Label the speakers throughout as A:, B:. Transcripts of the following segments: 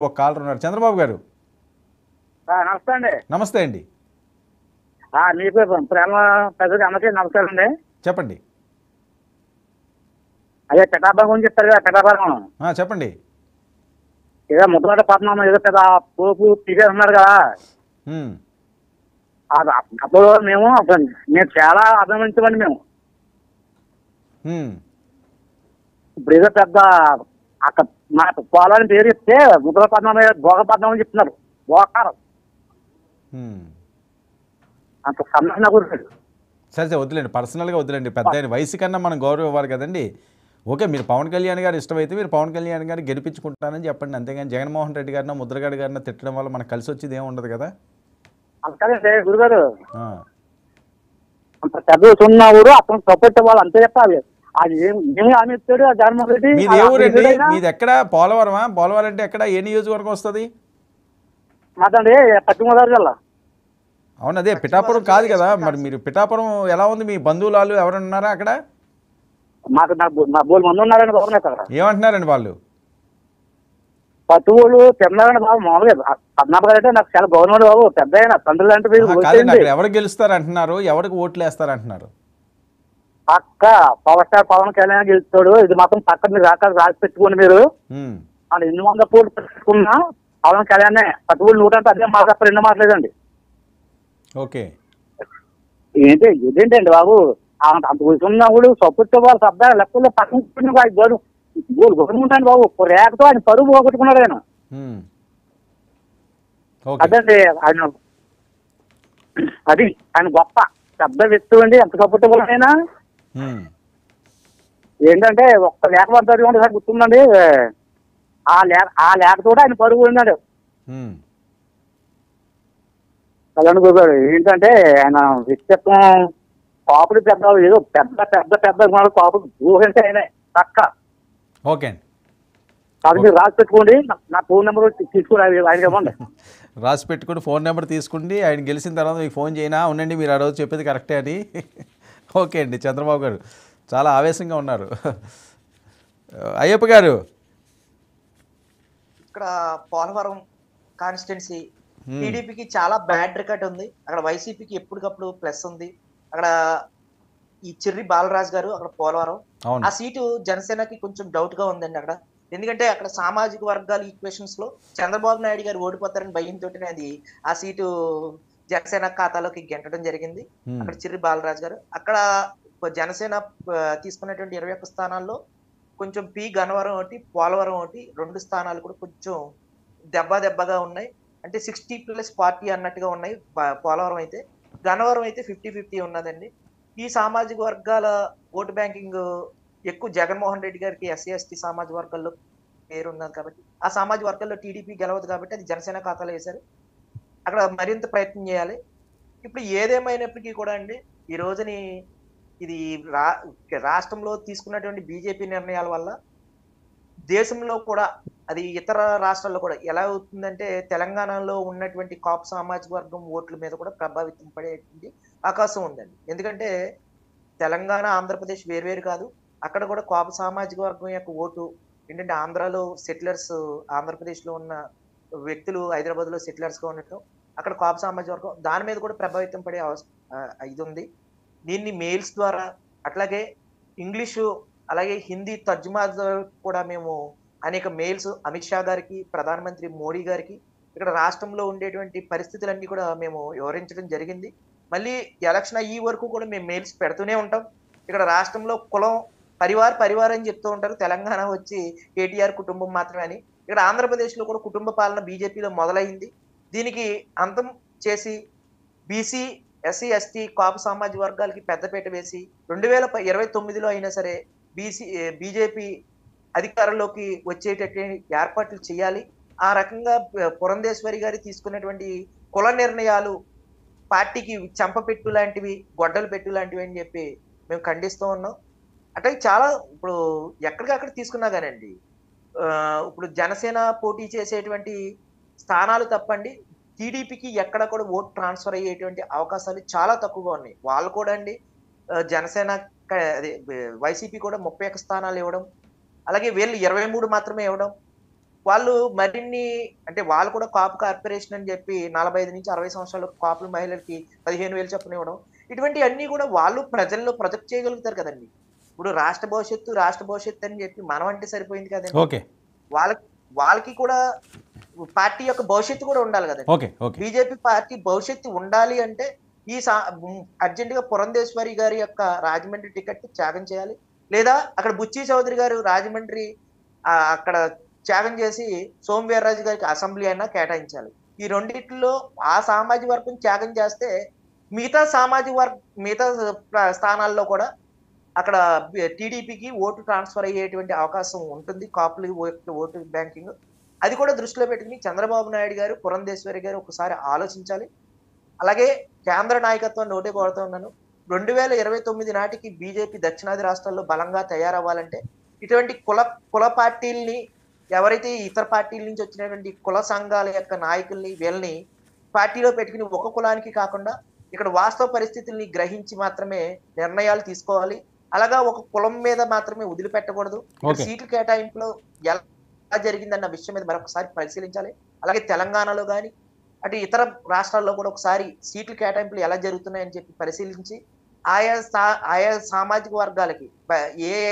A: ఒక కాలర్ ఉన్నారు. చంద్రబాబు గారు
B: నమస్తే అండి.
A: నమస్తే అండి.
B: మీకు ప్రేమ పెద్దది అమ్మకి నమస్కారం అండి.
A: చెప్పండి.
B: అదే పిఠాపురం గురించి చెప్తారు కదా, పిఠాపురం
A: చెప్పండి.
B: ఏదో ముద్దగడ్డ పద్మం ఏదో పెద్ద పోపు తీసేసి ఉన్నారు కదా.
A: ఉమ్,
B: అప్పుడు మేము చాలా అభినందించమండి మేము.
A: ఉమ్,
B: ఇప్పుడు ఏదో పెద్ద అక్కడ మా పోలాన్ని పేరు చెప్తే ముద్దగడ్డ పద్మం భోగ పద్మం అని చెప్తున్నారు. భోకారం
A: ఉమ్.
B: అంత సన్నగా కూర్చోడు.
A: సరే సరే వద్దులేండి, పర్సనల్గా వద్దులేండి. పెద్ద ఆయన వయసు కన్నా మనం గౌరవం ఇవ్వాలి కదండి. ఓకే, మీరు పవన్ కళ్యాణ్ గారు ఇష్టమైతే మీరు పవన్ కళ్యాణ్ గారిని గెలిపించుకుంటారని చెప్పండి. అంతేగాని జగన్మోహన్ రెడ్డి గారిన ముద్రగడ్డ గారిన తిట్టడం వల్ల మనకు కలిసి వచ్చేది ఏమి ఉండదు కదా.
B: అంతేనండి గురుగారు.
A: ఆ,
B: అంత పెద్ద ఉన్న ఊరు అతను సపోర్ట్ వాళ్ళు అంతే చెప్పాలి. అది ఏమి హామీ ఇస్తాడు ఆ జగన్మోహన్ రెడ్డి.
A: మీది ఏ ఊరండి? మీది ఎక్కడ? పోలవరమా? పోలవరం అంటే ఎక్కడ, ఏ నియోజకవర్గం వస్తుంది?
B: మాదండి పశ్చిమ గోదావరి జిల్లా.
A: అవును, అదే పిఠాపురం కాదు కదా. మరి మీరు పిఠాపురం ఎలా ఉంది? మీ బంధువులు ఎవరైనా ఉన్నారా అక్కడ?
B: మాకు నా బోల్ మంది ఉన్నారండి బాబు. నాకు అక్కడ
A: ఏమంటున్నారండి వాళ్ళు?
B: పట్టు వాళ్ళు తిన్నారండి బాబు. మామూలుగా పద్మనాభ గారు అంటే నాకు చాలా గవర్నమెంట్ బాబు. పెద్ద అయినా తండ్రులు అంటే మీరు
A: కాదండి, అక్కడ ఎవరు గెలుస్తారు అంటున్నారు, ఎవరికి ఓట్లు వేస్తారు అంటున్నారు?
B: పక్క పవర్ స్టార్ పవన్ కళ్యాణ్ గెలుస్తాడు. ఇది మాత్రం పక్క మీరు రాసి పెట్టుకోండి మీరు. వాళ్ళు 800 కోట్లు పెట్టుకున్నా పవన్ కళ్యాణ్ పట్టుబడి 100 అదే మాట తప్ప రెండు మాటలేదండి.
A: ఓకే,
B: ఇదేంటండి బాబు. అంత కూర్చున్నప్పుడు సపోర్ట్ వాళ్ళు శబ్దాలు లేకపోతే పక్కన గవర్నమెంట్ అండి బాబు. రేఖతో ఆయన పరువు పోగొట్టుకున్నాడు ఆయన. అదండి ఆయన, అది ఆయన గొప్ప పెద్ద వ్యక్తి అండి. ఎంత సపోర్ట్ అయినా ఏంటంటే ఒక్క లేఖ పడతారు సార్ గుర్తుందండి. ఆ లేఖతో ఆయన పరుగు ఉన్నాడు. కళ్యాణ్ బాబు గారు ఏంటంటే ఆయన వ్యక్తిత్వం కాపుడు పెద్ద ఏదో పెద్ద పెద్ద పెద్ద కాపుడు ఊహింటే ఆయన పక్క.
A: ఓకే అండి,
B: అది మీరు రాసి పెట్టుకోండి. నా ఫోన్ నెంబర్ తీసుకుని ఆయన ఇవ్వండి.
A: రాసి పెట్టుకుని ఫోన్ నెంబర్ తీసుకుండి ఆయన గెలిచిన తర్వాత మీకు ఫోన్ చేయనా? ఉండండి, మీరు ఆ రోజు చెప్పేది కరెక్టే అని. ఓకే అండి, చంద్రబాబు గారు చాలా ఆవేశంగా ఉన్నారు. అయ్యప్ప గారు,
C: ఇక్కడ పోలవరం కాన్స్టిట్యున్సీ టీడీపీకి చాలా బ్యాడ్ రికార్డ్ ఉంది. అక్కడ వైసీపీకి ఎప్పటికప్పుడు ప్లస్ ఉంది. అక్కడ ఈ చిర్రి బాలరాజు గారు అక్కడ పోలవరం ఆ సీటు జనసేనకి కొంచెం డౌట్ గా ఉందండి అక్కడ. ఎందుకంటే అక్కడ సామాజిక వర్గాల ఈక్వేషన్స్ లో చంద్రబాబు నాయుడు గారు ఓడిపోతారని భయంతో అది ఆ సీటు జనసేన ఖాతాలోకి గెంటడం జరిగింది. అక్కడ చిర్రి బాలరాజు గారు అక్కడ జనసేన తీసుకున్నటువంటి 21 స్థానాల్లో కొంచెం పి గన్నవరం ఒకటి, పోలవరం ఒకటి, 2 స్థానాలు కూడా కొంచెం దెబ్బగా ఉన్నాయి. అంటే 60+ పార్టీ అన్నట్టుగా ఉన్నాయి. పోలవరం అయితే, గన్నవరం అయితే 50-50 ఉన్నదండి. ఈ సామాజిక వర్గాల ఓటు బ్యాంకింగ్ ఎక్కువ జగన్మోహన్ రెడ్డి గారికి ఎస్సీ ఎస్టీ సామాజిక వర్గాల్లో పేరు ఉన్నది కాబట్టి ఆ సామాజిక వర్గాల్లో టీడీపీ గెలవదు కాబట్టి అది జనసేన ఖాతాలో వేశారు. అక్కడ మరింత ప్రయత్నం చేయాలి. ఇప్పుడు ఏదేమైనప్పటికీ కూడా అండి ఈ రోజుని ఇది రాష్ట్రంలో తీసుకున్నటువంటి బీజేపీ నిర్ణయాల వల్ల దేశంలో కూడా అది ఇతర రాష్ట్రాల్లో కూడా ఎలా అవుతుందంటే తెలంగాణలో ఉన్నటువంటి కాపు సామాజిక వర్గం ఓట్ల మీద కూడా ప్రభావితం పడేటువంటి అవకాశం ఉందండి. ఎందుకంటే తెలంగాణ ఆంధ్రప్రదేశ్ వేరువేరు కాదు. అక్కడ కూడా కాపు సామాజిక వర్గం యొక్క ఓటు ఏంటంటే ఆంధ్రాలో సెటిలర్స్, ఆంధ్రప్రదేశ్లో ఉన్న వ్యక్తులు హైదరాబాద్లో సెటిలర్స్గా ఉండటం, అక్కడ కాపు సామాజిక వర్గం దాని మీద కూడా ప్రభావితం పడే ఇది ఉంది. దీన్ని మెయిల్స్ ద్వారా అట్లాగే ఇంగ్లీషు అలాగే హిందీ తర్జుమా కూడా మేము అనేక మెయిల్స్ అమిత్ షా గారికి, ప్రధానమంత్రి మోడీ గారికి ఇక్కడ రాష్ట్రంలో ఉండేటువంటి పరిస్థితులన్నీ కూడా మేము వివరించడం జరిగింది. మళ్ళీ ఎలక్షన్ అయ్యే వరకు కూడా మేము మెయిల్స్ పెడుతూనే ఉంటాం. ఇక్కడ రాష్ట్రంలో కులం పరివార్ అని చెప్తూ ఉంటారు. తెలంగాణ వచ్చి కేటీఆర్ కుటుంబం మాత్రమే అని. ఇక్కడ ఆంధ్రప్రదేశ్లో కూడా కుటుంబ పాలన బీజేపీలో మొదలైంది. దీనికి అంతం చేసి బీసీ, ఎస్సీ, ఎస్టీ, కాపు సామాజిక వర్గాలకి పెద్దపీట వేసి 2029లో అయినా సరే బీజేపీ అధికారంలోకి వచ్చేటట్టు ఏర్పాట్లు చేయాలి. ఆ రకంగా పురంధేశ్వరి గారు తీసుకున్నటువంటి కుల నిర్ణయాలు పార్టీకి చెంపపెట్టు లాంటివి, గొడ్డలు పెట్టు లాంటివి అని చెప్పి మేము ఖండిస్తూ ఉన్నాం. అట్లా చాలా ఇప్పుడు ఎక్కడికక్కడ తీసుకున్నా కానండి ఇప్పుడు జనసేన పోటీ చేసేటువంటి స్థానాలు తప్పండి టీడీపీకి ఎక్కడ కూడా ఓట్ ట్రాన్స్ఫర్ అయ్యేటువంటి అవకాశాలు చాలా తక్కువగా ఉన్నాయి. వాళ్ళు కూడా అండి జనసేన వైసీపీ కూడా 31 స్థానాలు ఇవ్వడం, అలాగే వీళ్ళు 23 మాత్రమే ఇవ్వడం, వాళ్ళు మరిన్ని అంటే వాళ్ళు కూడా కాపు కార్పొరేషన్ అని చెప్పి 45 నుంచి 60 సంవత్సరాల కాపుల మహిళలకి 15,000 చొప్పున ఇవ్వడం, ఇటువంటి అన్ని కూడా వాళ్ళు ప్రజల్లో ప్రొజెక్ట్ చేయగలుగుతారు కదండి. ఇప్పుడు రాష్ట్ర భవిష్యత్తు అని చెప్పి మనం అంటే సరిపోయింది కదండి.
A: ఓకే,
C: వాళ్ళకి కూడా పార్టీ యొక్క భవిష్యత్తు కూడా ఉండాలి కదండి.
A: Okay, okay.
C: బీజేపీ పార్టీ భవిష్యత్తు ఉండాలి అంటే అర్జెంట్ గా పురంధేశ్వరి గారి యొక్క రాజమండ్రి టికెట్ త్యాగం చేయాలి, లేదా అక్కడ బుచ్చి చౌదరి గారు రాజమండ్రి అక్కడ త్యాగం చేసి సోమవీర్రాజు గారికి అసెంబ్లీ అయినా కేటాయించాలి. ఈ రెండిట్లో ఆ సామాజిక వర్గం త్యాగం చేస్తే మిగతా స్థానాల్లో కూడా అక్కడ టీడీపీకి ఓటు ట్రాన్స్ఫర్ అయ్యేటువంటి అవకాశం ఉంటుంది. కాపులు ఓటు బ్యాంకింగ్ అది కూడా దృష్టిలో పెట్టుకుని చంద్రబాబు నాయుడు గారు, పురంధేశ్వరి గారు ఒకసారి ఆలోచించాలి. అలాగే కేంద్ర నాయకత్వాన్ని ఒకటే కోరుతూ ఉన్నాను, 2029 నాటికి బీజేపీ దక్షిణాది రాష్ట్రాల్లో బలంగా తయారవ్వాలంటే ఇటువంటి కుల పార్టీల్ని, ఎవరైతే ఇతర పార్టీల నుంచి వచ్చినటువంటి కుల సంఘాల యొక్క నాయకుల్ని వీళ్ళని పార్టీలో పెట్టుకుని ఒక కులానికి కాకుండా ఇక్కడ వాస్తవ పరిస్థితుల్ని గ్రహించి మాత్రమే నిర్ణయాలు తీసుకోవాలి. అలాగా ఒక కులం మీద మాత్రమే వదిలిపెట్టకూడదు. సీట్ల కేటాయింపులో ఎలా జరిగిందన్న విషయం మీద మరొకసారి పరిశీలించాలి. అలాగే తెలంగాణలో కానీ అటు ఇతర రాష్ట్రాల్లో కూడా ఒకసారి సీట్ల కేటాయింపులు ఎలా జరుగుతున్నాయని చెప్పి పరిశీలించి ఆయా సామాజిక వర్గాలకి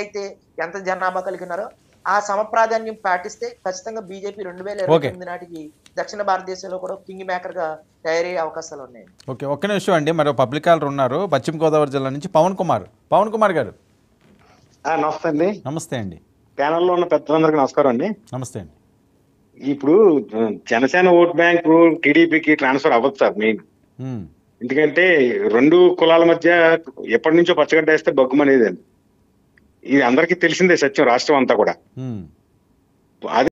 C: అయితే ఎంత జనాభా కలిగినారో ఆ సమప్రాధాన్యం పాటిస్తే ఖచ్చితంగా బీజేపీ 2029 నాటికి దక్షిణ భారతదేశంలో కూడా కింగ్ మేకర్ గా తయారయ్యే అవకాశాలు ఉన్నాయి.
A: ఓకే, ఒక్క నిమిషం అండి. మరో పబ్లిక్ కాలర్ ఉన్నారు పశ్చిమ గోదావరి జిల్లా నుంచి పవన్ కుమార్ గారు.
D: నమస్తే అండి.
A: నమస్తే అండి.
D: ప్యానల్లో ఉన్న పెద్దలందరికీ నమస్కారం అండి.
A: నమస్తే అండి.
D: ఇప్పుడు జనసేన ఓట్ బ్యాంకు టీడీపీకి ట్రాన్స్ఫర్ అవ్వదు సార్ మెయిన్. ఎందుకంటే రెండు కులాల మధ్య ఎప్పటి నుంచో పచ్చగడ్డ వేస్తే బగ్గుమనేది. ఇది అందరికీ తెలిసిందే సత్యం, రాష్ట్రం అంతా కూడా.